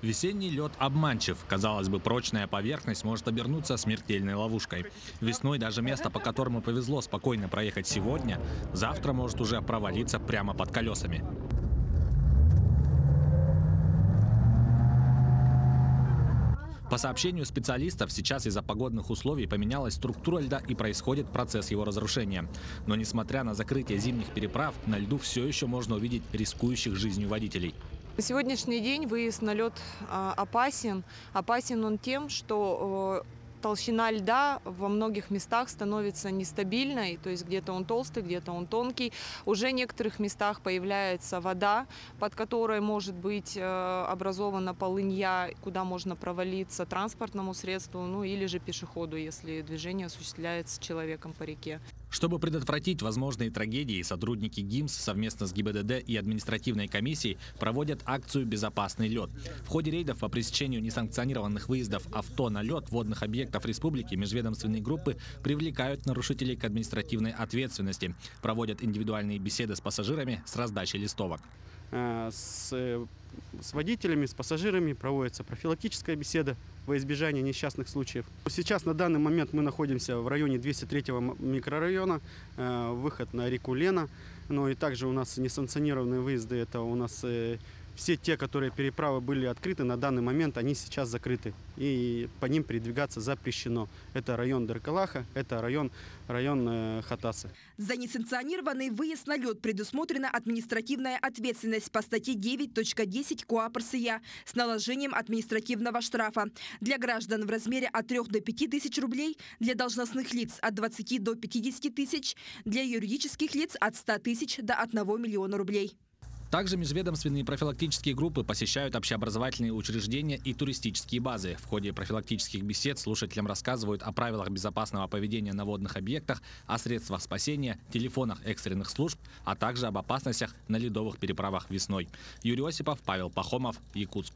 Весенний лед обманчив. Казалось бы, прочная поверхность может обернуться смертельной ловушкой. Весной даже место, по которому повезло спокойно проехать сегодня, завтра может уже провалиться прямо под колесами. По сообщению специалистов, сейчас из-за погодных условий поменялась структура льда и происходит процесс его разрушения. Но несмотря на закрытие зимних переправ, на льду все еще можно увидеть рискующих жизнью водителей. На сегодняшний день выезд на лед опасен. Опасен он тем, что толщина льда во многих местах становится нестабильной, то есть где-то он толстый, где-то он тонкий. Уже в некоторых местах появляется вода, под которой может быть образована полынья, куда можно провалиться транспортному средству, ну или же пешеходу, если движение осуществляется человеком по реке. Чтобы предотвратить возможные трагедии, сотрудники ГИМС совместно с ГИБДД и административной комиссией проводят акцию «Безопасный лед». В ходе рейдов по пресечению несанкционированных выездов авто на лед водных объектов республики межведомственные группы привлекают нарушителей к административной ответственности, проводят индивидуальные беседы с пассажирами с раздачей листовок. С водителями, с пассажирами проводится профилактическая беседа во избежание несчастных случаев. Сейчас на данный момент мы находимся в районе 203-го микрорайона, выход на реку Лена. Но и также у нас несанкционированные выезды, это у нас все те, которые переправы были открыты, на данный момент они сейчас закрыты. И по ним передвигаться запрещено. Это район Деркалаха, это район Хатасы. За несанкционированный выезд на лед предусмотрена административная ответственность по статье 9.10 КоАП РСЯ с наложением административного штрафа. Для граждан в размере от 3 до 5 тысяч рублей, для должностных лиц от 20 до 50 тысяч, для юридических лиц от 100 тысяч до 1 миллиона рублей. Также межведомственные профилактические группы посещают общеобразовательные учреждения и туристические базы. В ходе профилактических бесед слушателям рассказывают о правилах безопасного поведения на водных объектах, о средствах спасения, телефонах экстренных служб, а также об опасностях на ледовых переправах весной. Юрий Осипов, Павел Пахомов, Якутск.